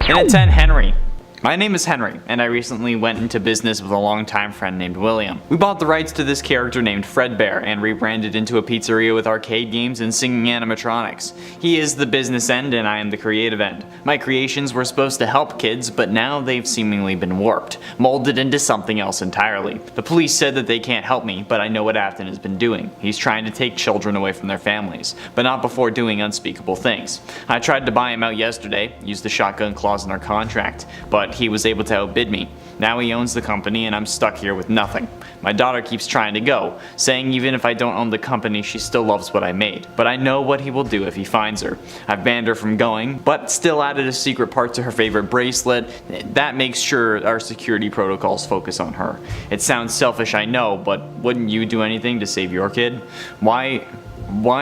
And at 10, Henry. My name is Henry, and I recently went into business with a longtime friend named William. We bought the rights to this character named Fredbear and rebranded into a pizzeria with arcade games and singing animatronics. He is the business end and I am the creative end. My creations were supposed to help kids, but now they've seemingly been warped, molded into something else entirely. The police said that they can't help me, but I know what Afton has been doing. He's trying to take children away from their families, but not before doing unspeakable things. I tried to buy him out yesterday, used the shotgun clause in our contract, but he was able to outbid me. Now he owns the company and I'm stuck here with nothing. My daughter keeps trying to go, saying even if I don't own the company she still loves what I made. But I know what he will do if he finds her. I've banned her from going, but still added a secret part to her favorite bracelet. That makes sure our security protocols focus on her. It sounds selfish, I know, but wouldn't you do anything to save your kid? Why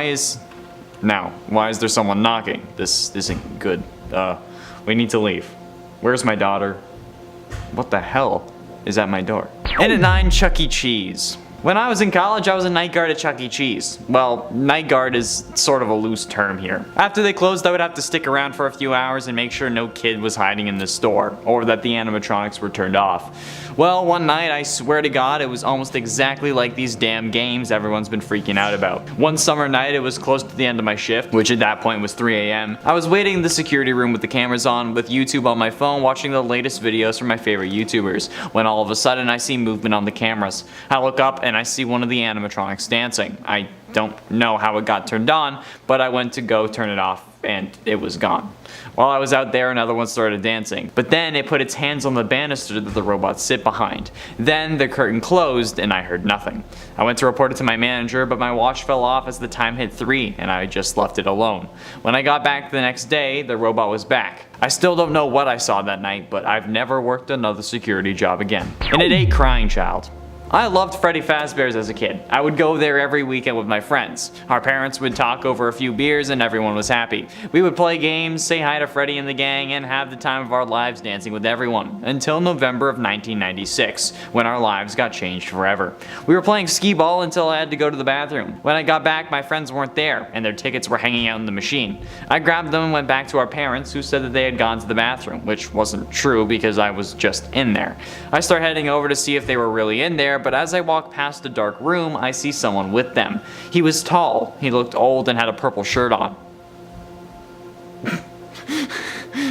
is there someone knocking? This isn't good. We need to leave. Where's my daughter? What the hell is at my door? And at 9, Chuck E. Cheese. When I was in college, I was a night guard at Chuck E. Cheese. Well, night guard is sort of a loose term here. After they closed, I would have to stick around for a few hours and make sure no kid was hiding in the store, or that the animatronics were turned off. Well, one night, I swear to God, it was almost exactly like these damn games everyone's been freaking out about. One summer night, it was close to the end of my shift, which at that point was 3 a.m. I was waiting in the security room with the cameras on, with YouTube on my phone, watching the latest videos from my favorite YouTubers, when all of a sudden I see movement on the cameras. I look up and I see one of the animatronics dancing. I don't know how it got turned on, but I went to go turn it off and it was gone. While I was out there, another one started dancing, but then it put its hands on the banister that the robots sit behind. Then the curtain closed and I heard nothing. I went to report it to my manager, but my watch fell off as the time hit 3 and I just left it alone. When I got back the next day, the robot was back. I still don't know what I saw that night, but I've never worked another security job again. And it ate Crying Child. I loved Freddy Fazbear's as a kid. I would go there every weekend with my friends. Our parents would talk over a few beers and everyone was happy. We would play games, say hi to Freddy and the gang, and have the time of our lives dancing with everyone. Until November of 1996, when our lives got changed forever. We were playing skee-ball until I had to go to the bathroom. When I got back, my friends weren't there, and their tickets were hanging out in the machine. I grabbed them and went back to our parents, who said that they had gone to the bathroom, which wasn't true because I was just in there. I start heading over to see if they were really in there, but as I walk past a dark room, I see someone with them. He was tall, he looked old and had a purple shirt on.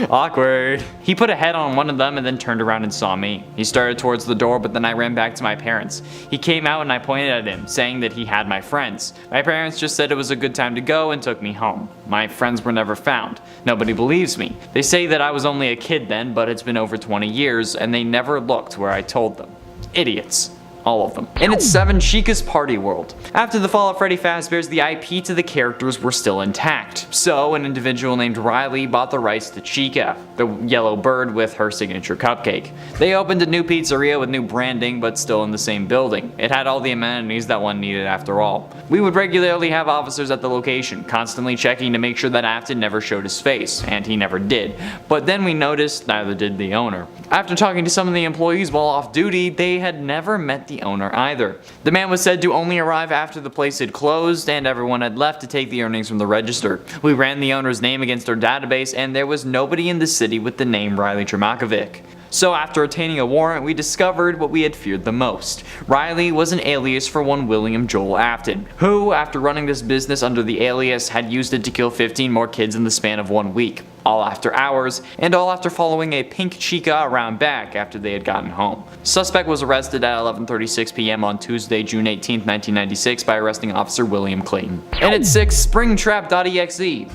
Awkward. He put a head on one of them and then turned around and saw me. He started towards the door, but then I ran back to my parents. He came out and I pointed at him, saying that he had my friends. My parents just said it was a good time to go and took me home. My friends were never found. Nobody believes me. They say that I was only a kid then, but it's been over 20 years and they never looked where I told them. Idiots. All of them. And it's 7, Chica's Party World. After the fall of Freddy Fazbear's, the IP to the characters were still intact. So an individual named Riley bought the rights to Chica, the yellow bird with her signature cupcake. They opened a new pizzeria with new branding, but still in the same building. It had all the amenities that one needed after all. We would regularly have officers at the location, constantly checking to make sure that Afton never showed his face, and he never did. But then we noticed neither did the owner. After talking to some of the employees while off duty, they had never met the owner either. The man was said to only arrive after the place had closed and everyone had left to take the earnings from the register. We ran the owner's name against our database and there was nobody in the city with the name Riley Tremakovic. So after obtaining a warrant, we discovered what we had feared the most. Riley was an alias for one William Joel Afton, who, after running this business under the alias, had used it to kill 15 more kids in the span of 1 week. All after hours, and all after following a pink chica around back after they had gotten home. Suspect was arrested at 11:36 p.m. on Tuesday, June 18, 1996 by arresting Officer William Clayton. And at 6, Springtrap.exe.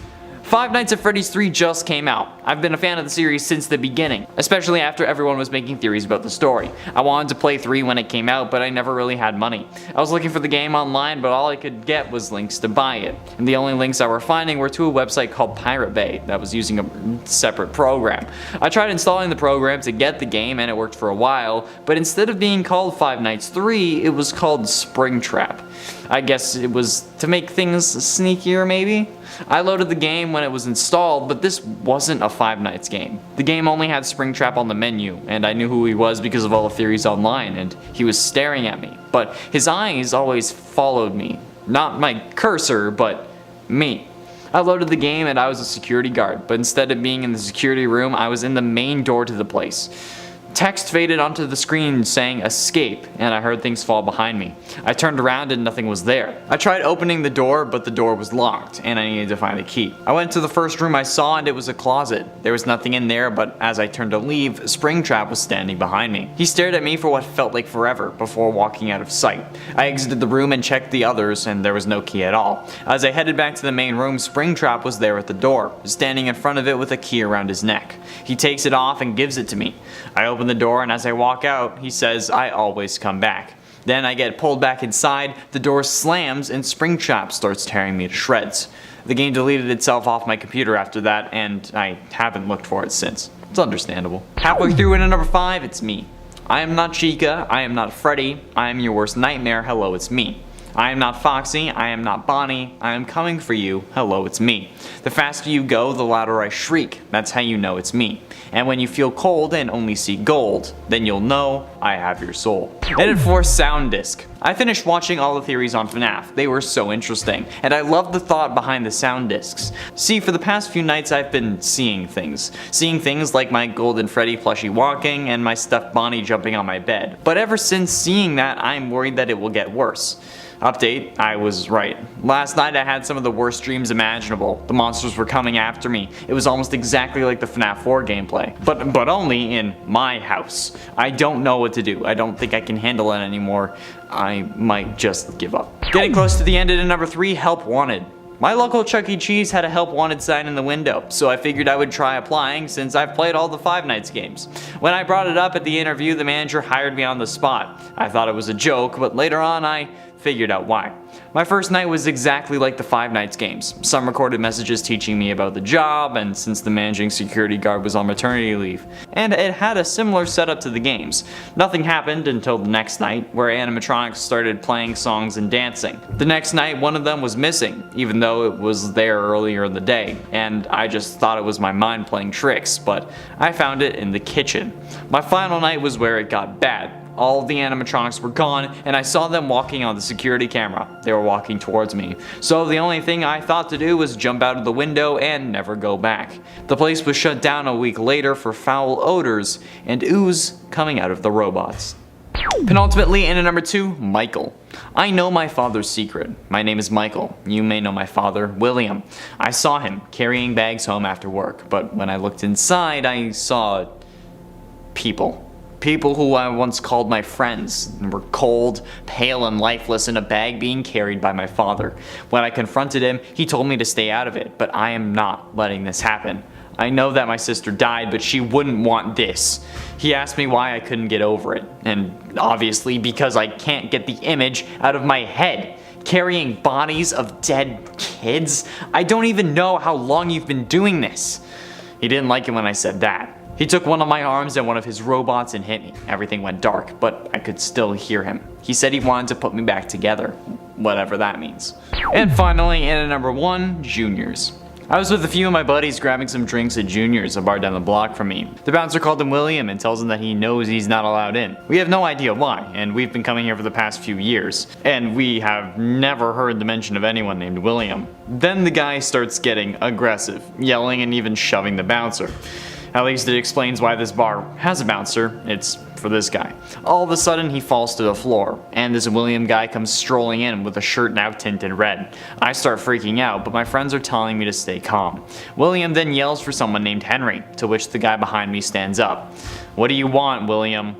Five Nights at Freddy's 3 just came out. I've been a fan of the series since the beginning, especially after everyone was making theories about the story. I wanted to play 3 when it came out, but I never really had money. I was looking for the game online, but all I could get was links to buy it. And the only links I were finding were to a website called Pirate Bay that was using a separate program. I tried installing the program to get the game and it worked for a while, but instead of being called Five Nights 3, it was called Springtrap. I guess it was to make things sneakier maybe? I loaded the game when it was installed, but this wasn't a Five Nights game. The game only had Springtrap on the menu, and I knew who he was because of all the theories online, and he was staring at me. But his eyes always followed me. Not my cursor, but me. I loaded the game and I was a security guard, but instead of being in the security room, I was in the main door to the place. Text faded onto the screen saying escape, and I heard things fall behind me. I turned around and nothing was there. I tried opening the door, but the door was locked, and I needed to find a key. I went to the first room I saw and it was a closet. There was nothing in there, but as I turned to leave, Springtrap was standing behind me. He stared at me for what felt like forever before walking out of sight. I exited the room and checked the others, and there was no key at all. As I headed back to the main room, Springtrap was there at the door, standing in front of it with a key around his neck. He takes it off and gives it to me. I open the door, and as I walk out, he says, "I always come back." Then I get pulled back inside, the door slams, and Springtrap starts tearing me to shreds. The game deleted itself off my computer after that, and I haven't looked for it since. It's understandable. Halfway through into number 5, it's me. I am not Chica, I am not Freddy, I am your worst nightmare, hello, it's me. I am not Foxy, I am not Bonnie, I am coming for you, hello, it's me. The faster you go, the louder I shriek, that's how you know it's me. And when you feel cold and only see gold, then you'll know I have your soul. And at 4, sound disc. I finished watching all the theories on FNAF, they were so interesting, and I loved the thought behind the sound discs. See, for the past few nights I've been seeing things like my golden Freddy plushie walking and my stuffed Bonnie jumping on my bed. But ever since seeing that, I'm worried that it will get worse. Update, I was right. Last night I had some of the worst dreams imaginable. The monsters were coming after me. It was almost exactly like the FNAF 4 gameplay, but only in my house. I don't know what to do. I don't think I can handle it anymore. I might just give up. Getting close to the end of number 3, help wanted. My local Chuck E. Cheese had a help wanted sign in the window, so I figured I would try applying since I've played all the Five Nights games. When I brought it up at the interview, the manager hired me on the spot. I thought it was a joke, but later on I figured out why. My first night was exactly like the Five Nights games. Some recorded messages teaching me about the job, and since the managing security guard was on maternity leave. And it had a similar setup to the games. Nothing happened until the next night, where animatronics started playing songs and dancing. The next night, one of them was missing, even though it was there earlier in the day, and I just thought it was my mind playing tricks, but I found it in the kitchen. My final night was where it got bad. All of the animatronics were gone, and I saw them walking on the security camera. They were walking towards me. So the only thing I thought to do was jump out of the window and never go back. The place was shut down a week later for foul odors and ooze coming out of the robots. Penultimately, in number 2, Michael. I know my father's secret. My name is Michael. You may know my father, William. I saw him carrying bags home after work, but when I looked inside, I saw people. People who I once called my friends were cold, pale, and lifeless in a bag being carried by my father. When I confronted him, he told me to stay out of it, but I am not letting this happen. I know that my sister died, but she wouldn't want this. He asked me why I couldn't get over it, and obviously because I can't get the image out of my head. Carrying bodies of dead kids? I don't even know how long you've been doing this. He didn't like it when I said that. He took one of my arms and one of his robots and hit me. Everything went dark, but I could still hear him. He said he wanted to put me back together, whatever that means. And finally, in at number 1, Junior's. I was with a few of my buddies grabbing some drinks at Junior's, a bar down the block from me. The bouncer called him William and tells him that he knows he's not allowed in. We have no idea why, and we've been coming here for the past few years, and we have never heard the mention of anyone named William. Then the guy starts getting aggressive, yelling and even shoving the bouncer. At least it explains why this bar has a bouncer. It's for this guy. All of a sudden he falls to the floor, and this William guy comes strolling in with a shirt now tinted red. I start freaking out, but my friends are telling me to stay calm. William then yells for someone named Henry, to which the guy behind me stands up. "What do you want, William?"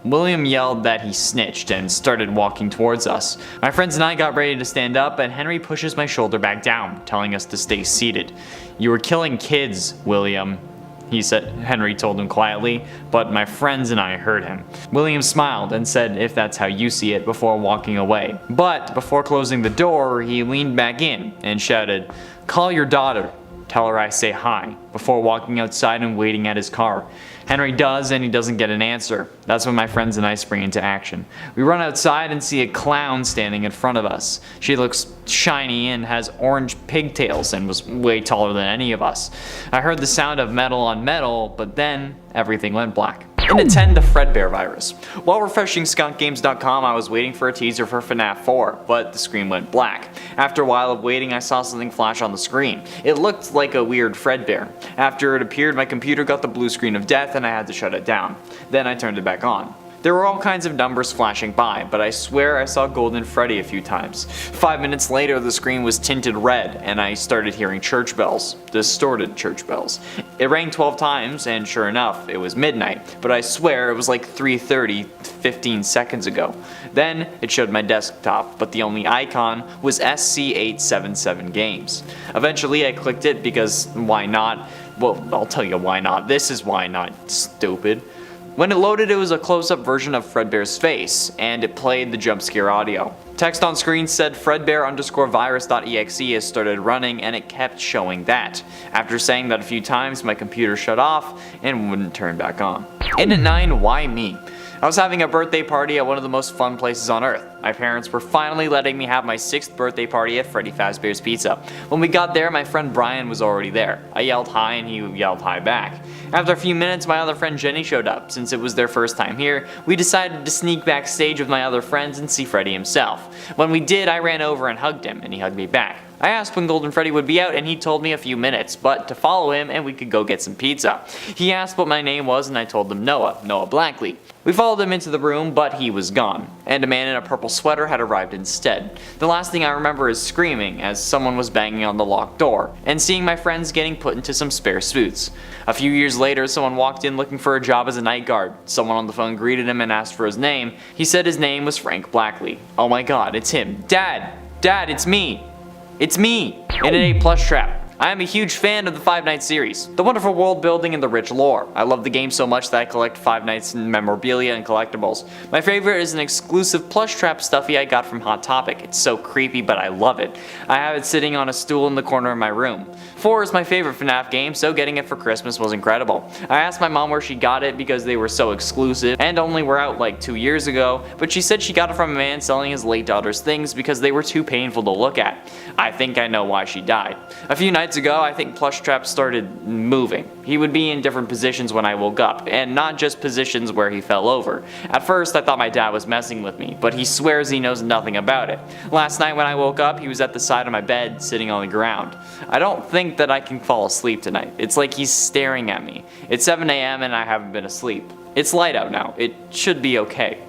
William yelled that he snitched and started walking towards us. My friends and I got ready to stand up, and Henry pushes my shoulder back down, telling us to stay seated. "You were killing kids, William," he said. Henry told him quietly, but my friends and I heard him. William smiled and said if that's how you see it before walking away. But before closing the door, he leaned back in and shouted, "Call your daughter. Tell her I say hi," before walking outside and waiting at his car. Henry does, and he doesn't get an answer. That's when my friends and I spring into action. We run outside and see a clown standing in front of us. She looks shiny and has orange pigtails and was way taller than any of us. I heard the sound of metal on metal, but then everything went black. Into 10, the Fredbear Virus. While refreshing skunkgames.com, I was waiting for a teaser for FNAF 4, but the screen went black. After a while of waiting, I saw something flash on the screen. It looked like a weird Fredbear. After it appeared, my computer got the blue screen of death and I had to shut it down. Then I turned it back on. There were all kinds of numbers flashing by, but I swear I saw Golden Freddy a few times. 5 minutes later, the screen was tinted red, and I started hearing church bells. Distorted church bells. It rang 12 times, and sure enough, it was midnight, but I swear it was like 3:30 15 seconds ago. Then, it showed my desktop, but the only icon was SC877 Games. Eventually, I clicked it because why not? Well, I'll tell you why not. This is why not, stupid. When it loaded, it was a close-up version of Fredbear's face, and it played the jump scare audio. Text on screen said Fredbear_virus.exe has started running, and it kept showing that. After saying that a few times, my computer shut off and wouldn't turn back on. In at 9, why me? I was having a birthday party at one of the most fun places on earth. My parents were finally letting me have my 6th birthday party at Freddy Fazbear's Pizza. When we got there, my friend Brian was already there. I yelled hi and he yelled hi back. After a few minutes, my other friend Jenny showed up. Since it was their first time here, we decided to sneak backstage with my other friends and see Freddy himself. When we did, I ran over and hugged him, and he hugged me back. I asked when Golden Freddy would be out, and he told me a few minutes, but to follow him and we could go get some pizza. He asked what my name was and I told him Noah Blackley. We followed him into the room, but he was gone, and a man in a purple sweater had arrived instead. The last thing I remember is screaming as someone was banging on the locked door, and seeing my friends getting put into some spare suits. A few years later, someone walked in looking for a job as a night guard. Someone on the phone greeted him and asked for his name. He said his name was Frank Blackley. Oh my god, it's him. Dad, it's me. It's me! And it ain't Plushtrap. I am a huge fan of the Five Nights series, the wonderful world building and the rich lore. I love the game so much that I collect Five Nights memorabilia and collectibles. My favorite is an exclusive Plushtrap stuffy I got from Hot Topic. It's so creepy, but I love it. I have it sitting on a stool in the corner of my room. 4 is my favorite FNAF game, so getting it for Christmas was incredible. I asked my mom where she got it because they were so exclusive and only were out like 2 years ago, but she said she got it from a man selling his late daughter's things because they were too painful to look at. I think I know why she died. A few nights ago, I think Plushtrap started moving. He would be in different positions when I woke up, and not just positions where he fell over. At first, I thought my dad was messing with me, but he swears he knows nothing about it. Last night when I woke up, he was at the side of my bed, sitting on the ground. I don't think that I can fall asleep tonight. It's like he's staring at me. It's 7 AM and I haven't been asleep. It's light out now. It should be okay,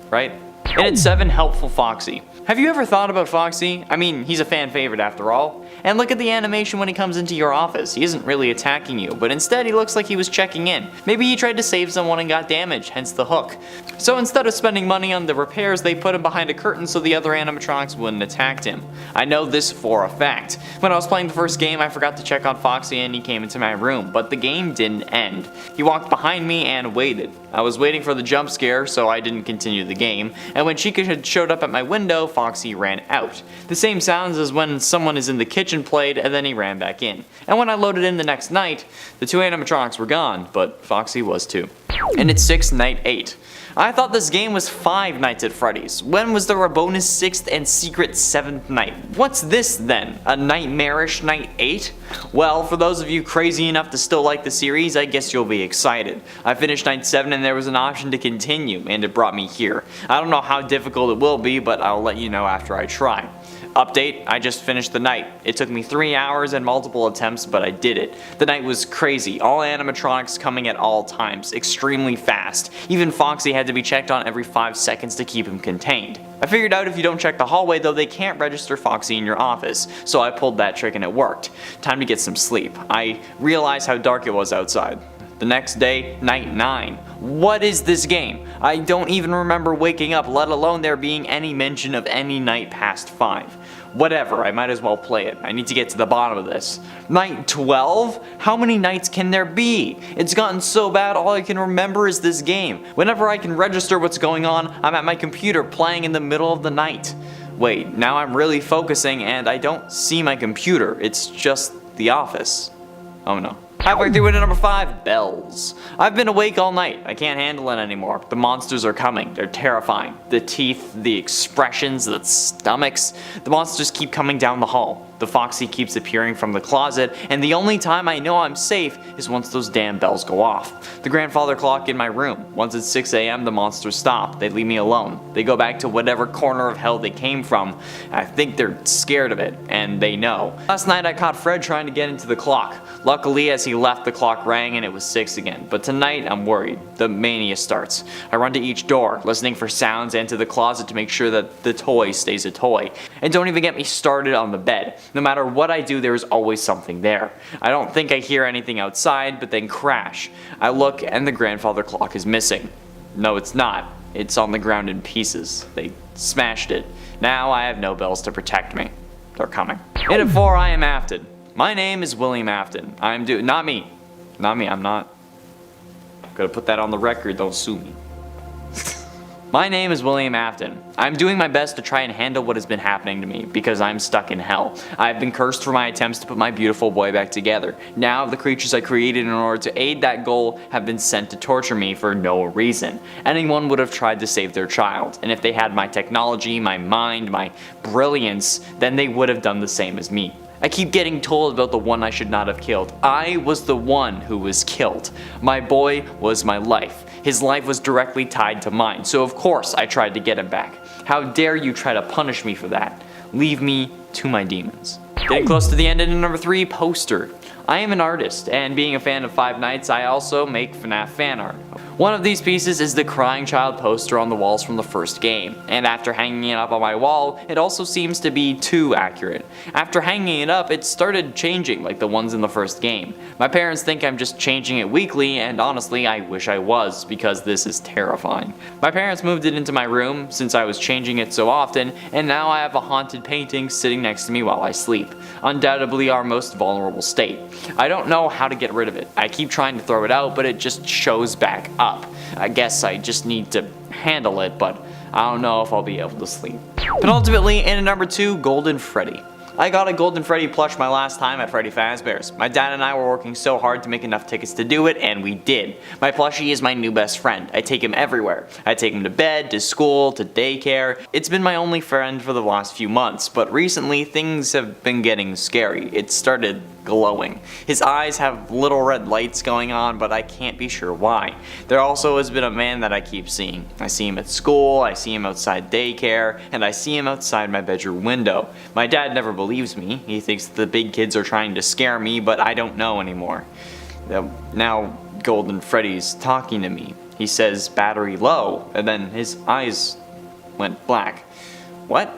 right? And at 7, helpful Foxy. Have you ever thought about Foxy? I mean, he's a fan favorite after all. And look at the animation when he comes into your office. He isn't really attacking you, but instead he looks like he was checking in. Maybe he tried to save someone and got damaged, hence the hook. So instead of spending money on the repairs, they put him behind a curtain so the other animatronics wouldn't attack him. I know this for a fact. When I was playing the first game, I forgot to check on Foxy and he came into my room, but the game didn't end. He walked behind me and waited. I was waiting for the jump scare, so I didn't continue the game, and when Chica had showed up at my window, Foxy ran out. The same sounds as when someone is in the kitchen played, and then he ran back in. And when I loaded in the next night, the 2 animatronics were gone, but Foxy was too. And it's 6, night 8. I thought this game was 5 Nights at Freddy's. When was there a bonus 6th and secret 7th night? What's this then? A nightmarish night 8? Well, for those of you crazy enough to still like the series, I guess you'll be excited. I finished night 7 and there was an option to continue, and it brought me here. I don't know how difficult it will be, but I'll let you know after I try. Update, I just finished the night. It took me 3 hours and multiple attempts, but I did it. The night was crazy, all animatronics coming at all times, extremely fast. Even Foxy had to be checked on every 5 seconds to keep him contained. I figured out if you don't check the hallway though, they can't register Foxy in your office, so I pulled that trick and it worked. Time to get some sleep. I realized how dark it was outside. The next day, night 9. What is this game? I don't even remember waking up, let alone there being any mention of any night past 5. Whatever, I might as well play it. I need to get to the bottom of this. Night 12? How many nights can there be? It's gotten so bad all I can remember is this game. Whenever I can register what's going on, I'm at my computer playing in the middle of the night. Wait, now I'm really focusing and I don't see my computer. It's just the office. Oh no. Halfway through into number 5, bells. I've been awake all night. I can't handle it anymore. The monsters are coming. They're terrifying. The teeth, the expressions, the stomachs. The monsters keep coming down the hall. The Foxy keeps appearing from the closet, and the only time I know I'm safe is once those damn bells go off. The grandfather clock in my room. Once it's 6 a.m. the monsters stop. They leave me alone. They go back to whatever corner of hell they came from. I think they're scared of it, and they know. Last night I caught Fred trying to get into the clock. Luckily, as he left, the clock rang and it was 6 again. But tonight I'm worried. The mania starts. I run to each door, listening for sounds, and to the closet to make sure that the toy stays a toy. And don't even get me started on the bed. No matter what I do, there is always something there. I don't think I hear anything outside, but then crash. I look and the grandfather clock is missing. No, it's not. It's on the ground in pieces. They smashed it. Now I have no bells to protect me. They're coming. And at 4, I am Afton. My name is William Afton. Not me, I'm not. Gotta put that on the record, don't sue me. My name is William Afton. I'm doing my best to try and handle what has been happening to me because I'm stuck in hell. I've been cursed for my attempts to put my beautiful boy back together. Now the creatures I created in order to aid that goal have been sent to torture me for no reason. Anyone would have tried to save their child, and if they had my technology, my mind, my brilliance, then they would have done the same as me. I keep getting told about the one I should not have killed. I was the one who was killed. My boy was my life. His life was directly tied to mine, so of course I tried to get him back. How dare you try to punish me for that? Leave me to my demons. Getting close to the end into number 3, poster. I am an artist, and being a fan of Five Nights, I also make FNAF fan art. One of these pieces is the crying child poster on the walls from the first game, and after hanging it up on my wall, it also seems to be too accurate. After hanging it up, it started changing like the ones in the first game. My parents think I'm just changing it weekly, and honestly I wish I was, because this is terrifying. My parents moved it into my room since I was changing it so often, and now I have a haunted painting sitting next to me while I sleep. Undoubtedly our most vulnerable state. I don't know how to get rid of it. I keep trying to throw it out, but it just shows back up. I guess I just need to handle it, but I don't know if I'll be able to sleep. Penultimately, in at number 2, Golden Freddy. I got a Golden Freddy plush my last time at Freddy Fazbear's. My dad and I were working so hard to make enough tickets to do it, and we did. My plushie is my new best friend. I take him everywhere. I take him to bed, to school, to daycare. It's been my only friend for the last few months, but recently things have been getting scary. It started glowing. His eyes have little red lights going on, but I can't be sure why. There also has been a man that I keep seeing. I see him at school, I see him outside daycare, and I see him outside my bedroom window. My dad never believes me. He thinks the big kids are trying to scare me, but I don't know anymore. Now Golden Freddy's talking to me. He says battery low, and then his eyes went black. What?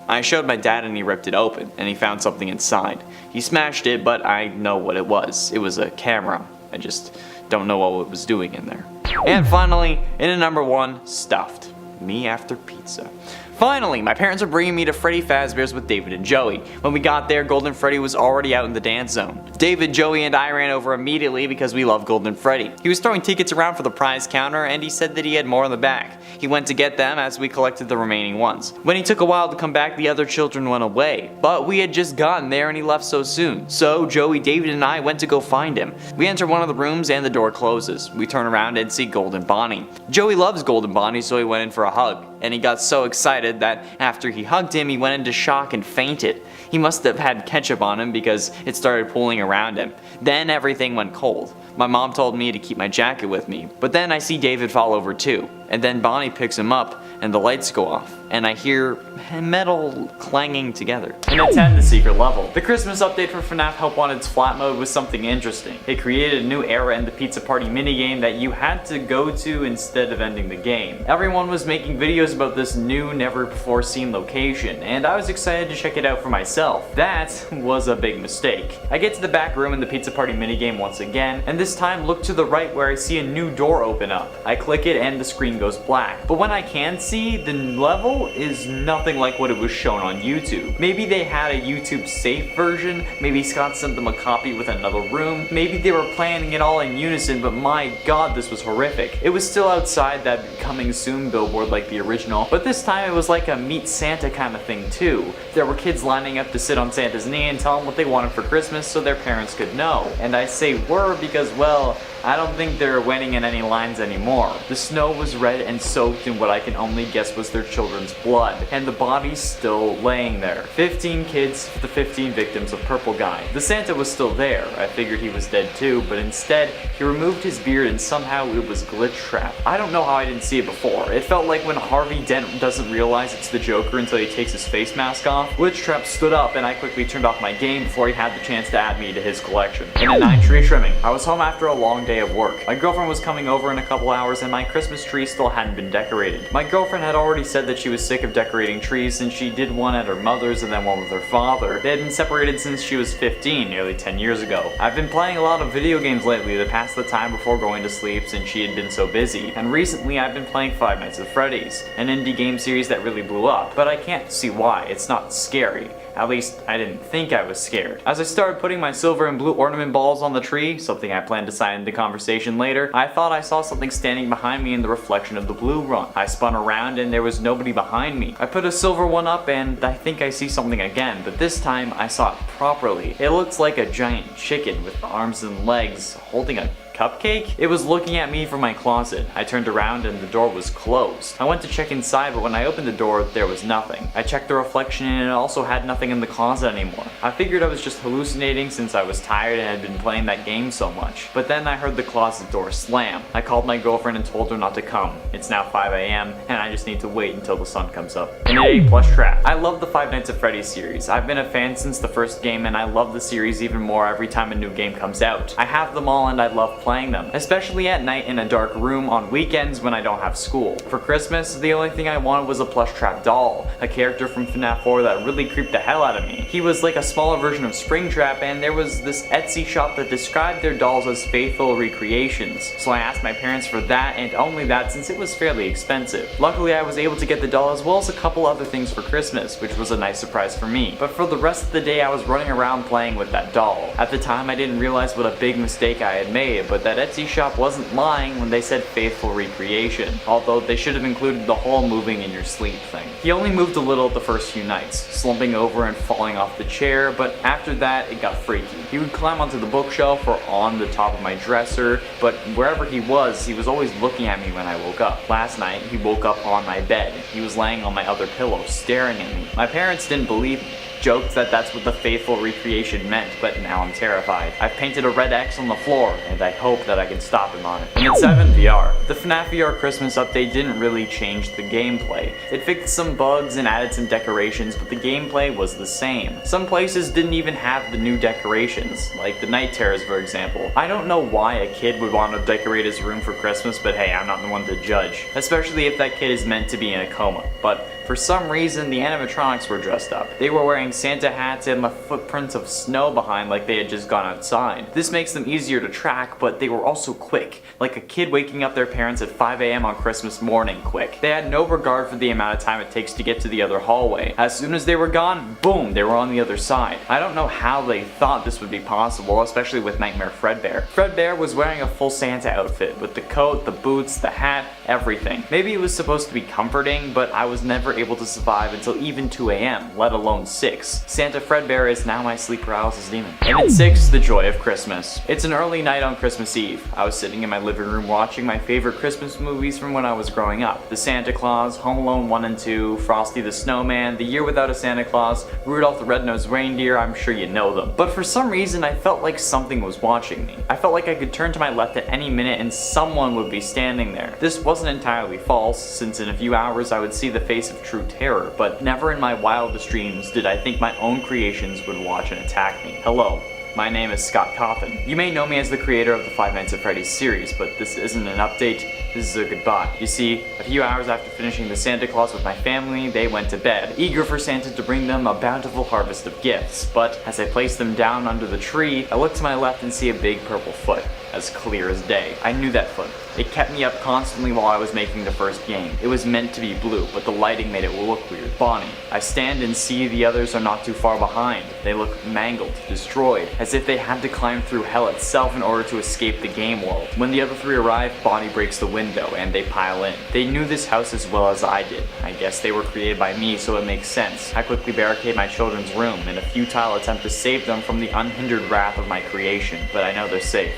I showed my dad and he ripped it open, and he found something inside. He smashed it, but I know what it was. It was a camera. I just don't know what it was doing in there. And finally, in at number 1, stuffed. Me after pizza. Finally, my parents are bringing me to Freddy Fazbear's with David and Joey. When we got there, Golden Freddy was already out in the dance zone. David, Joey, and I ran over immediately because we love Golden Freddy. He was throwing tickets around for the prize counter, and he said that he had more in the back. He went to get them as we collected the remaining ones. When he took a while to come back, the other children went away. But we had just gotten there and he left so soon. So Joey, David, and I went to go find him. We enter one of the rooms and the door closes. We turn around and see Golden Bonnie. Joey loves Golden Bonnie, so he went in for a hug. And he got so excited that after he hugged him, he went into shock and fainted. He must have had ketchup on him because it started pooling around him. Then everything went cold. My mom told me to keep my jacket with me, but then I see David fall over too. And then Bonnie picks him up and the lights go off, and I hear metal clanging together. And at 10, the secret level. The Christmas update for FNAF Help Wanted's flat mode was something interesting. It created a new era in the Pizza Party minigame that you had to go to instead of ending the game. Everyone was making videos about this new, never before seen location, and I was excited to check it out for myself. That was a big mistake. I get to the back room in the Pizza Party minigame once again, and this time look to the right where I see a new door open up. I click it and the screen goes black. But when I can see, the level is nothing like what it was shown on YouTube. Maybe they had a YouTube safe version, maybe Scott sent them a copy with another room, maybe they were planning it all in unison, but my god, this was horrific. It was still outside that coming soon billboard like the original, but this time it was like a meet Santa kind of thing too. There were kids lining up to sit on Santa's knee and tell them what they wanted for Christmas so their parents could know. And I say were because, well, I don't think they're waiting in any lines anymore. The snow was red and soaked in what I can only guess was their children's blood, and the body's still laying there. 15 kids for the 15 victims of Purple Guy. The Santa was still there. I figured he was dead too, but instead, he removed his beard and somehow it was Glitchtrap. I don't know how I didn't see it before. It felt like when Harvey Dent doesn't realize it's the Joker until he takes his face mask off. Glitchtrap stood up and I quickly turned off my game before he had the chance to add me to his collection. In a night tree trimming. I was home after a long day of work. My girlfriend was coming over in a couple hours and my Christmas tree still hadn't been decorated. My girlfriend had already said that she was sick of decorating trees since she did one at her mother's and then one with her father. They had been separated since she was 15, nearly 10 years ago. I've been playing a lot of video games lately to pass the time before going to sleep since she had been so busy. And recently I've been playing Five Nights at Freddy's, an indie game series that really blew up. But I can't see why. It's not scary. At least, I didn't think I was scared. As I started putting my silver and blue ornament balls on the tree, something I plan to sign into conversation later, I thought I saw something standing behind me in the reflection of the blue run. I spun around and there was nobody behind me. I put a silver one up and I think I see something again, but this time I saw it properly. It looks like a giant chicken with arms and legs holding a cupcake? It was looking at me from my closet. I turned around and the door was closed. I went to check inside, but when I opened the door, there was nothing. I checked the reflection and it also had nothing in the closet anymore. I figured I was just hallucinating since I was tired and had been playing that game so much. But then I heard the closet door slam. I called my girlfriend and told her not to come. It's now 5 a.m. and I just need to wait until the sun comes up. And Plushtrap. I love the Five Nights at Freddy's series. I've been a fan since the first game and I love the series even more every time a new game comes out. I have them all and I love playing them, especially at night in a dark room on weekends when I don't have school. For Christmas, the only thing I wanted was a Plushtrap doll, a character from FNAF 4 that really creeped the hell out of me. He was like a smaller version of Springtrap, and there was this Etsy shop that described their dolls as faithful recreations, so I asked my parents for that and only that since it was fairly expensive. Luckily, I was able to get the doll as well as a couple other things for Christmas, which was a nice surprise for me. But for the rest of the day, I was running around playing with that doll. At the time, I didn't realize what a big mistake I had made, but that Etsy shop wasn't lying when they said faithful recreation, although they should have included the whole moving in your sleep thing. He only moved a little the first few nights, slumping over and falling off the chair, but after that it got freaky. He would climb onto the bookshelf or on the top of my dresser, but wherever he was always looking at me when I woke up. Last night he woke up on my bed. He was laying on my other pillow, staring at me. My parents didn't believe me. Joked that that's what the faithful recreation meant, but now I'm terrified. I've painted a red X on the floor, and I hope that I can stop him on it. And it's 7 VR. The FNAF VR Christmas update didn't really change the gameplay. It fixed some bugs and added some decorations, but the gameplay was the same. Some places didn't even have the new decorations, like the night terrors for example. I don't know why a kid would want to decorate his room for Christmas, but hey, I'm not the one to judge. Especially if that kid is meant to be in a coma. But for some reason, the animatronics were dressed up. They were wearing Santa hats and left footprints of snow behind like they had just gone outside. This makes them easier to track, but they were also quick, like a kid waking up their parents at 5 a.m. on Christmas morning quick. They had no regard for the amount of time it takes to get to the other hallway. As soon as they were gone, boom, they were on the other side. I don't know how they thought this would be possible, especially with Nightmare Fredbear. Fredbear was wearing a full Santa outfit, with the coat, the boots, the hat, everything. Maybe it was supposed to be comforting, but I was never able to survive until even 2 a.m., let alone 6. Santa Fredbear is now my sleep paralysis demon. And at 6, the joy of Christmas. It's an early night on Christmas Eve. I was sitting in my living room watching my favorite Christmas movies from when I was growing up. The Santa Claus, Home Alone 1 and 2, Frosty the Snowman, The Year Without a Santa Claus, Rudolph the Red-Nosed Reindeer, I'm sure you know them. But for some reason, I felt like something was watching me. I felt like I could turn to my left at any minute and someone would be standing there. This wasn't entirely false, since in a few hours I would see the face of true terror, but never in my wildest dreams did I think my own creations would watch and attack me. Hello. My name is Scott Coffin. You may know me as the creator of the Five Nights at Freddy's series, but this isn't an update, this is a goodbye. You see, a few hours after finishing the Santa Claus with my family, they went to bed, eager for Santa to bring them a bountiful harvest of gifts. But as I placed them down under the tree, I look to my left and see a big purple foot, as clear as day. I knew that foot. It kept me up constantly while I was making the first game. It was meant to be blue, but the lighting made it look weird. Bonnie. I stand and see the others are not too far behind. They look mangled, destroyed, as if they had to climb through hell itself in order to escape the game world. When the other 3 arrive, Bonnie breaks the window and they pile in. They knew this house as well as I did. I guess they were created by me, so it makes sense. I quickly barricade my children's room in a futile attempt to save them from the unhindered wrath of my creation, but I know they're safe.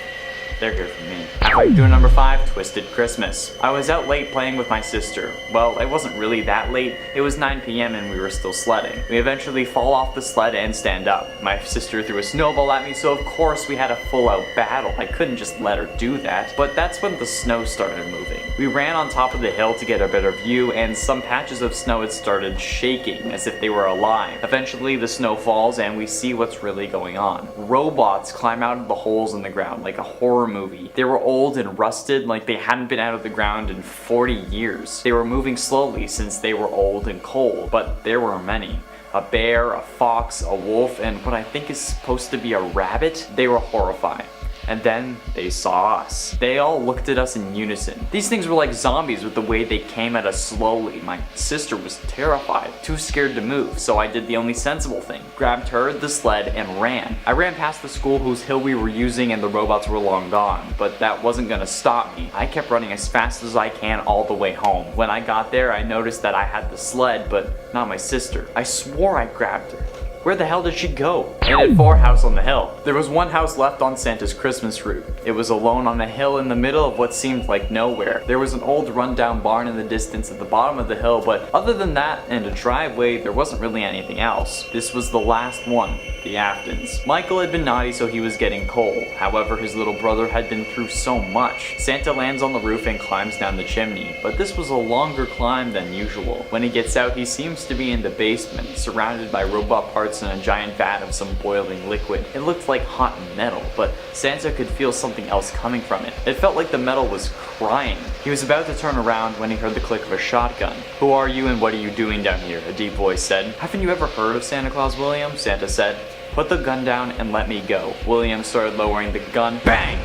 They're here for me. Halfway through number 5, Twisted Christmas. I was out late playing with my sister. Well, it wasn't really that late. It was 9 p.m. and we were still sledding. We eventually fall off the sled and stand up. My sister threw a snowball at me, so of course we had a full-out battle. I couldn't just let her do that. But that's when the snow started moving. We ran on top of the hill to get a better view, and some patches of snow had started shaking as if they were alive. Eventually the snow falls and we see what's really going on. Robots climb out of the holes in the ground like a horror movie. They were old and rusted, like they hadn't been out of the ground in 40 years. They were moving slowly since they were old and cold, but there were many. A bear, a fox, a wolf, and what I think is supposed to be a rabbit. They were horrifying. And then they saw us. They all looked at us in unison. These things were like zombies with the way they came at us slowly. My sister was terrified, too scared to move, so I did the only sensible thing. Grabbed her, the sled, and ran. I ran past the school whose hill we were using and the robots were long gone, but that wasn't gonna stop me. I kept running as fast as I can all the way home. When I got there, I noticed that I had the sled, but not my sister. I swore I grabbed her. Where the hell did she go? It had 4 houses on the hill. There was 1 house left on Santa's Christmas route. It was alone on a hill in the middle of what seemed like nowhere. There was an old rundown barn in the distance at the bottom of the hill, but other than that and a driveway, there wasn't really anything else. This was the last one, the Aftons. Michael had been naughty, so he was getting coal. However, his little brother had been through so much. Santa lands on the roof and climbs down the chimney, but this was a longer climb than usual. When he gets out, he seems to be in the basement, surrounded by robot parts and a giant vat of some boiling liquid. It looked like hot metal, but Santa could feel something else coming from it. It felt like the metal was crying. He was about to turn around when he heard the click of a shotgun. "Who are you and what are you doing down here?" a deep voice said. "Haven't you ever heard of Santa Claus, William?" Santa said. "Put the gun down and let me go." William started lowering the gun. Bang!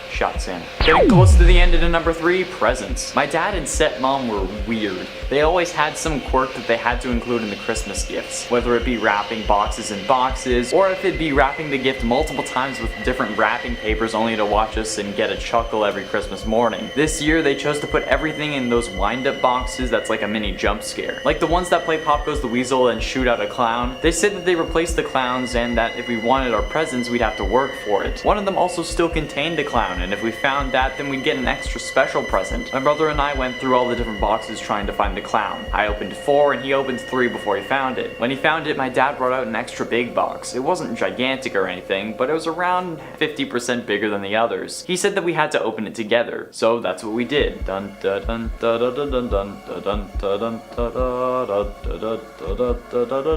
Shot Santa. Getting close to the end into number 3, presents. My dad and stepmom were weird. They always had some quirk that they had to include in the Christmas gifts, whether it be wrapping boxes in boxes, or if it be wrapping the gift multiple times with different wrapping papers only to watch us and get a chuckle every Christmas morning. This year they chose to put everything in those wind-up boxes that's like a mini jump scare. Like the ones that play Pop Goes the Weasel and shoot out a clown. They said that they replaced the clowns and that if we wanted our presents we'd have to work for it. One of them also still contained a clown, and if we found that, then we'd get an extra special present. My brother and I went through all the different boxes trying to find the clown. I opened 4 and he opened 3 before he found it. When he found it, my dad brought out an extra big box. It wasn't gigantic or anything, but it was around 50% bigger than the others. He said that we had to open it together, so that's what we did. Dun dun dun dun dun dun dun dun dun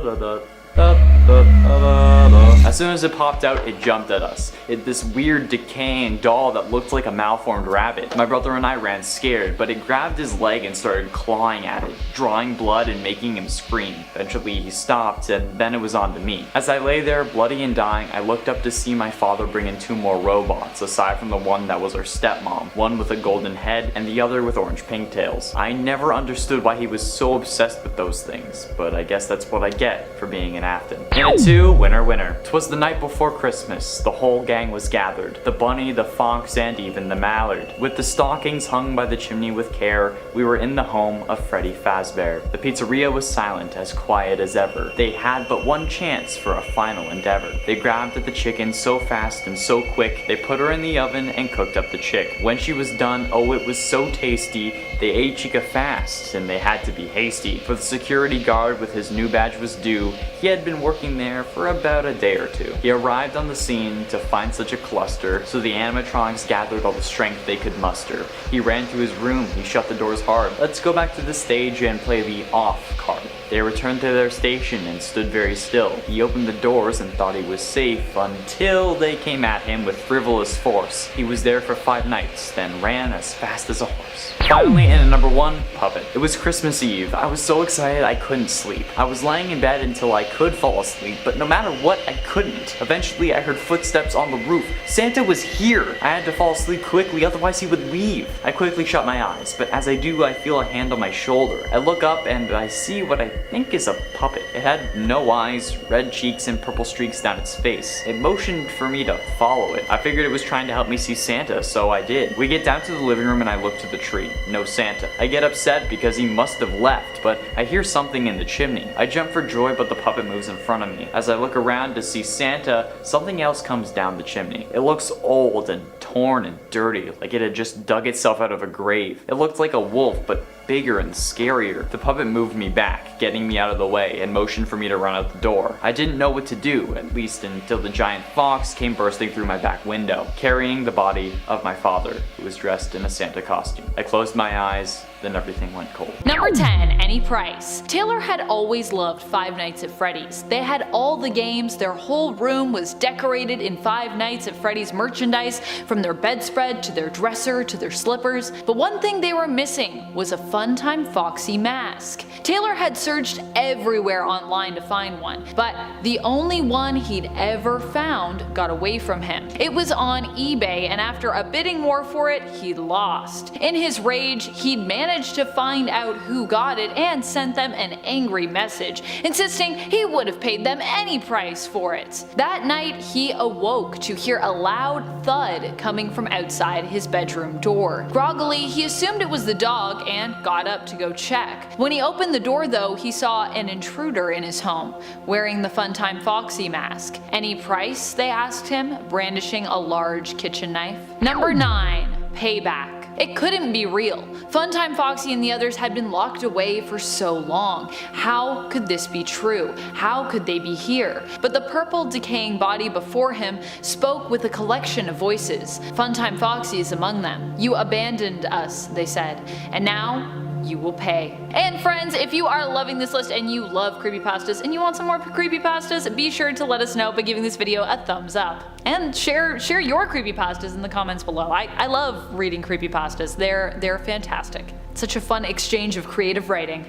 dun dun. As soon as it popped out, it jumped at us. This weird decaying doll that looked like a malformed rabbit. My brother and I ran scared, but it grabbed his leg and started clawing at it, drawing blood and making him scream. Eventually he stopped, and then it was on to me. As I lay there, bloody and dying, I looked up to see my father bring in 2 more robots, aside from the one that was our stepmom, one with a golden head and the other with orange pigtails. I never understood why he was so obsessed with those things, but I guess that's what I get for being an Afton. In it too, winner winner. 'Twas the night before Christmas. The whole gang was gathered. The bunny, the fox, and even the mallard. With the stockings hung by the chimney with care, we were in the home of Freddy Fazbear. The pizzeria was silent, as quiet as ever. They had but one chance for a final endeavor. They grabbed at the chicken so fast and so quick, they put her in the oven and cooked up the chick. When she was done, oh it was so tasty, they ate chica fast, and they had to be hasty. For the security guard with his new badge was due, he had been working there for about a day or 2. He arrived on the scene to find such a cluster, so the animatronics gathered all the strength they could muster. He ran to his room, he shut the doors hard. Let's go back to the stage and play the off card. They returned to their station and stood very still. He opened the doors and thought he was safe until they came at him with frivolous force. He was there for 5 nights, then ran as fast as a horse. Finally, in at number 1, Puppet. It was Christmas Eve. I was so excited I couldn't sleep. I was lying in bed until I could fall asleep, but no matter what, I couldn't. Eventually, I heard footsteps on the roof. Santa was here! I had to fall asleep quickly, otherwise he would leave. I quickly shut my eyes, but as I do, I feel a hand on my shoulder. I look up and I see what I think is a puppet. It had no eyes, red cheeks, and purple streaks down its face. It motioned for me to follow it. I figured it was trying to help me see Santa, so I did. We get down to the living room and I look to the tree. No Santa. I get upset because he must have left, but I hear something in the chimney. I jump for joy, but the puppet moves in front of me. As I look around to see Santa, something else comes down the chimney. It looks old and torn and dirty, like it had just dug itself out of a grave. It looked like a wolf, but bigger and scarier. The puppet moved me back, getting me out of the way, and motioned for me to run out the door. I didn't know what to do, at least until the giant fox came bursting through my back window, carrying the body of my father, who was dressed in a Santa costume. I closed my eyes, then everything went cold. Number 10. Any price. Taylor had always loved Five Nights at Freddy's. They had all the games, their whole room was decorated in Five Nights at Freddy's merchandise, from their bedspread to their dresser to their slippers, but one thing they were missing was a Funtime Foxy mask. Taylor had searched everywhere online to find one, but the only one he'd ever found got away from him. It was on eBay, and after a bidding war for it, he lost. In his rage, he'd managed to find out who got it and sent them an angry message, insisting he would have paid them any price for it. That night, he awoke to hear a loud thud coming from outside his bedroom door. Groggily, he assumed it was the dog and got up to go check. When he opened the door though, he saw an intruder in his home, wearing the Funtime Foxy mask. Any price? They asked him, brandishing a large kitchen knife. Number 9. Payback. It couldn't be real. Funtime Foxy and the others had been locked away for so long. How could this be true? How could they be here? But the purple decaying body before him spoke with a collection of voices. Funtime Foxy is among them. You abandoned us, they said, and now you will pay. And friends, if you are loving this list and you love creepypastas and you want some more creepypastas, be sure to let us know by giving this video a thumbs up. And share your creepypastas in the comments below. I love reading creepypastas. They're fantastic. Such a fun exchange of creative writing.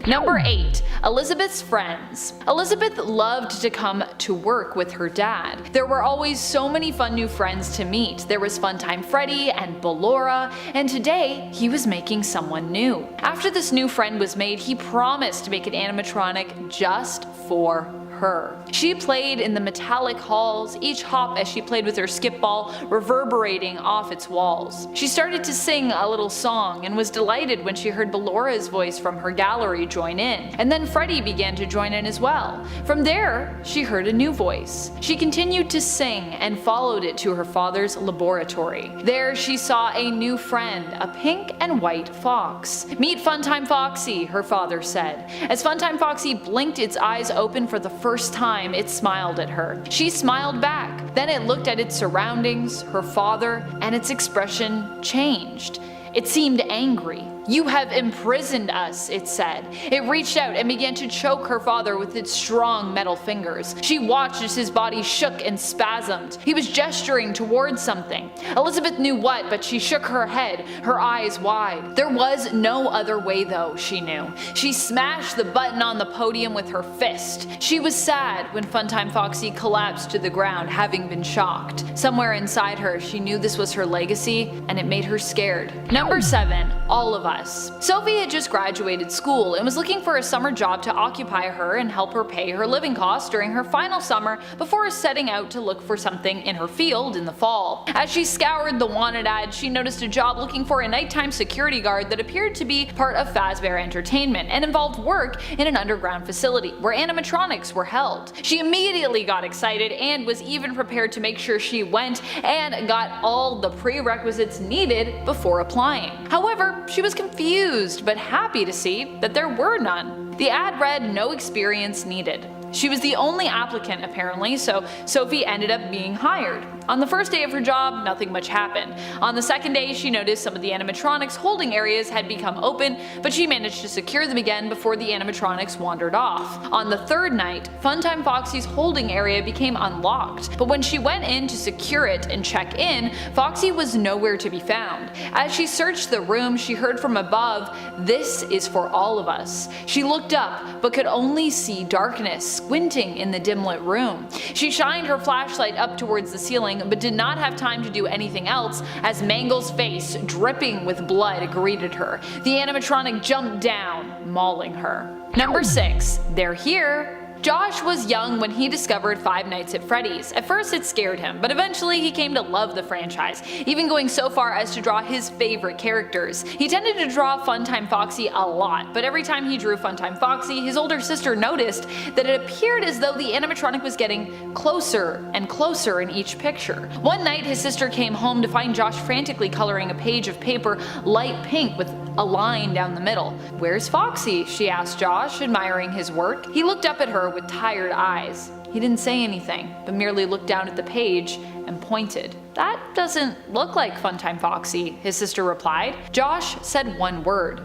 Number 8. Elizabeth's friends. Elizabeth loved to come to work with her dad. There were always so many fun new friends to meet. There was Funtime Freddy and Ballora, and today he was making someone new. After this new friend was made, he promised to make an animatronic just for her. She played in the metallic halls, each hop as she played with her skip ball reverberating off its walls. She started to sing a little song and was delighted when she heard Ballora's voice from her gallery join in. And then Freddy began to join in as well. From there, she heard a new voice. She continued to sing and followed it to her father's laboratory. There she saw a new friend, a pink and white fox. Meet Funtime Foxy, her father said. As Funtime Foxy blinked its eyes open for the first time, it smiled at her. She smiled back. Then it looked at its surroundings, her father, and its expression changed. It seemed angry. You have imprisoned us, it said. It reached out and began to choke her father with its strong metal fingers. She watched as his body shook and spasmed. He was gesturing towards something. Elizabeth knew what, but she shook her head, her eyes wide. There was no other way though, she knew. She smashed the button on the podium with her fist. She was sad when Funtime Foxy collapsed to the ground, having been shocked. Somewhere inside her, she knew this was her legacy, and it made her scared. Number 7. All of Us. Sophie had just graduated school and was looking for a summer job to occupy her and help her pay her living costs during her final summer before setting out to look for something in her field in the fall. As she scoured the wanted ad, she noticed a job looking for a nighttime security guard that appeared to be part of Fazbear Entertainment and involved work in an underground facility where animatronics were held. She immediately got excited and was even prepared to make sure she went and got all the prerequisites needed before applying. However, she was confused but happy to see that there were none. The ad read no experience needed. She was the only applicant apparently, so Sophie ended up being hired. On the first day of her job, nothing much happened. On the second day, she noticed some of the animatronics holding areas had become open, but she managed to secure them again before the animatronics wandered off. On the third night, Funtime Foxy's holding area became unlocked, but when she went in to secure it and check in, Foxy was nowhere to be found. As she searched the room, she heard from above, "This is for all of us." She looked up, but could only see darkness squinting in the dim-lit room. She shined her flashlight up towards the ceiling, but did not have time to do anything else as Mangle's face, dripping with blood, greeted her. The animatronic jumped down, mauling her. Number 6. They're Here. Josh was young when he discovered Five Nights at Freddy's. At first it scared him, but eventually he came to love the franchise, even going so far as to draw his favorite characters. He tended to draw Funtime Foxy a lot, but every time he drew Funtime Foxy, his older sister noticed that it appeared as though the animatronic was getting closer and closer in each picture. One night his sister came home to find Josh frantically coloring a page of paper light pink with a line down the middle. "Where's Foxy?" she asked Josh, admiring his work. He looked up at her with tired eyes. He didn't say anything, but merely looked down at the page and pointed. "That doesn't look like Funtime Foxy," his sister replied. Josh said one word: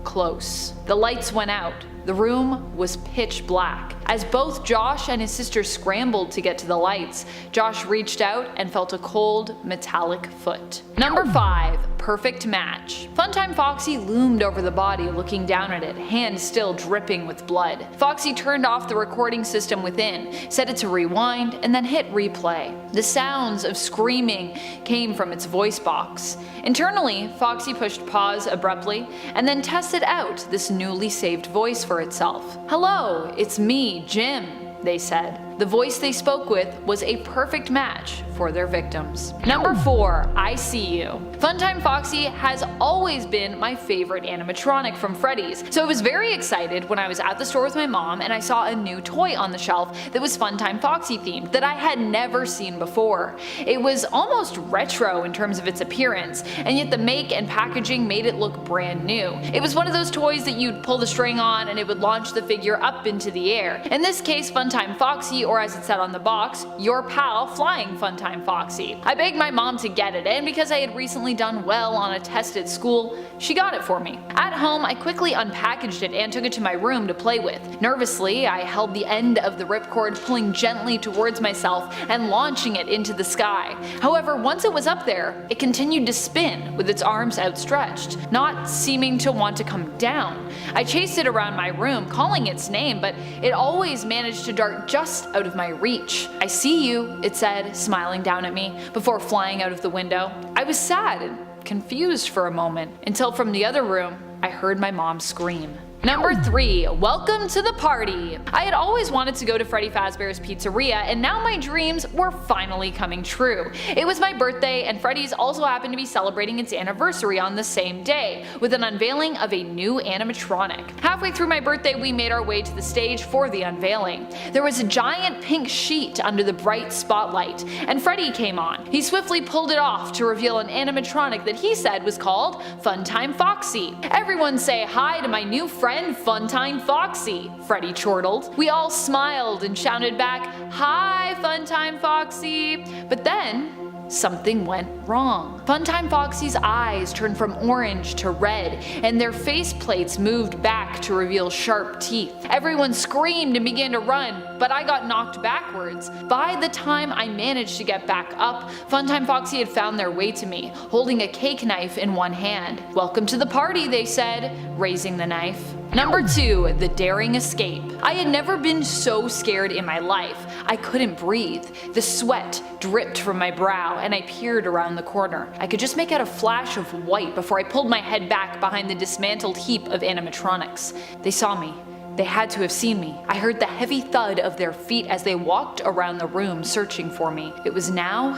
"Close." The lights went out. The room was pitch black. As both Josh and his sister scrambled to get to the lights, Josh reached out and felt a cold, metallic foot. Number 5. Perfect match. Funtime Foxy loomed over the body, looking down at it, hand still dripping with blood. Foxy turned off the recording system within, set it to rewind, and then hit replay. The sounds of screaming came from its voice box. Internally, Foxy pushed pause abruptly, and then tested out this newly saved voice for itself. "Hello, it's me, Jim," they said. The voice they spoke with was a perfect match for their victims. Number 4. I See You. Funtime Foxy has always been my favorite animatronic from Freddy's, so I was very excited when I was at the store with my mom and I saw a new toy on the shelf that was Funtime Foxy themed that I had never seen before. It was almost retro in terms of its appearance, and yet the make and packaging made it look brand new. It was one of those toys that you'd pull the string on and it would launch the figure up into the air. In this case, Funtime Foxy, or as it said on the box, your pal Flying Funtime Foxy. I begged my mom to get it, and because I had recently done well on a test at school, she got it for me. At home, I quickly unpackaged it and took it to my room to play with. Nervously, I held the end of the ripcord, pulling gently towards myself and launching it into the sky. However, once it was up there, it continued to spin with its arms outstretched, not seeming to want to come down. I chased it around my room, calling its name, but it always managed to dart just out of my reach. "I see you," it said, smiling down at me, before flying out of the window. I was sad and confused for a moment, until from the other room, I heard my mom scream. Number 3. Welcome to the party. I had always wanted to go to Freddy Fazbear's Pizzeria, and now my dreams were finally coming true. It was my birthday, and Freddy's also happened to be celebrating its anniversary on the same day, with an unveiling of a new animatronic. Halfway through my birthday, we made our way to the stage for the unveiling. There was a giant pink sheet under the bright spotlight, and Freddy came on. He swiftly pulled it off to reveal an animatronic that he said was called Funtime Foxy. "Everyone say hi to my new friend Funtime Foxy," Freddy chortled. We all smiled and shouted back, "Hi, Funtime Foxy!" But then, something went wrong. Funtime Foxy's eyes turned from orange to red, and their face plates moved back to reveal sharp teeth. Everyone screamed and began to run, but I got knocked backwards. By the time I managed to get back up, Funtime Foxy had found their way to me, holding a cake knife in one hand. "Welcome to the party," they said, raising the knife. Number 2. The Daring Escape. I had never been so scared in my life. I couldn't breathe. The sweat dripped from my brow, and I peered around the corner. I could just make out a flash of white before I pulled my head back behind the dismantled heap of animatronics. They saw me. They had to have seen me. I heard the heavy thud of their feet as they walked around the room searching for me. It was now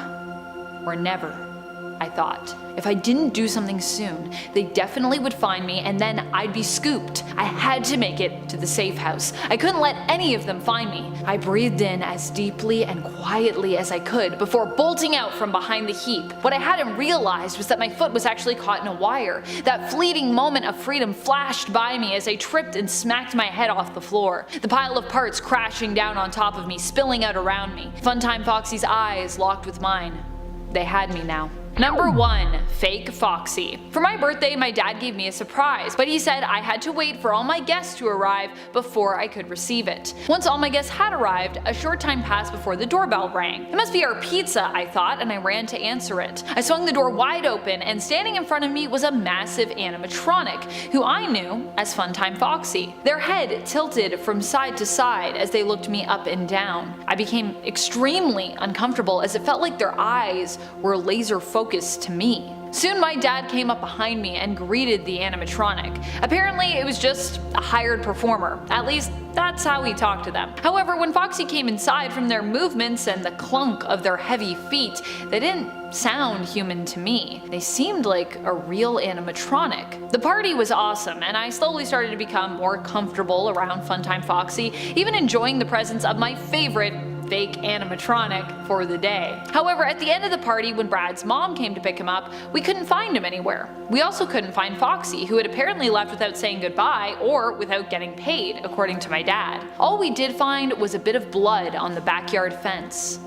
or never, I thought. If I didn't do something soon, they definitely would find me and then I'd be scooped. I had to make it to the safe house. I couldn't let any of them find me. I breathed in as deeply and quietly as I could before bolting out from behind the heap. What I hadn't realized was that my foot was actually caught in a wire. That fleeting moment of freedom flashed by me as I tripped and smacked my head off the floor. The pile of parts crashing down on top of me, spilling out around me. Funtime Foxy's eyes locked with mine. They had me now. Number 1. Fake Foxy. For my birthday, my dad gave me a surprise, but he said I had to wait for all my guests to arrive before I could receive it. Once all my guests had arrived, a short time passed before the doorbell rang. It must be our pizza, I thought, and I ran to answer it. I swung the door wide open, and standing in front of me was a massive animatronic, who I knew as Funtime Foxy. Their head tilted from side to side as they looked me up and down. I became extremely uncomfortable as it felt like their eyes were laser focused to me. Soon my dad came up behind me and greeted the animatronic. Apparently it was just a hired performer, at least that's how he talked to them. However, when Foxy came inside, from their movements and the clunk of their heavy feet, they didn't sound human to me. They seemed like a real animatronic. The party was awesome, and I slowly started to become more comfortable around Funtime Foxy, even enjoying the presence of my favorite fake animatronic for the day. However, at the end of the party, when Brad's mom came to pick him up, we couldn't find him anywhere. We also couldn't find Foxy, who had apparently left without saying goodbye or without getting paid, according to my dad. All we did find was a bit of blood on the backyard fence.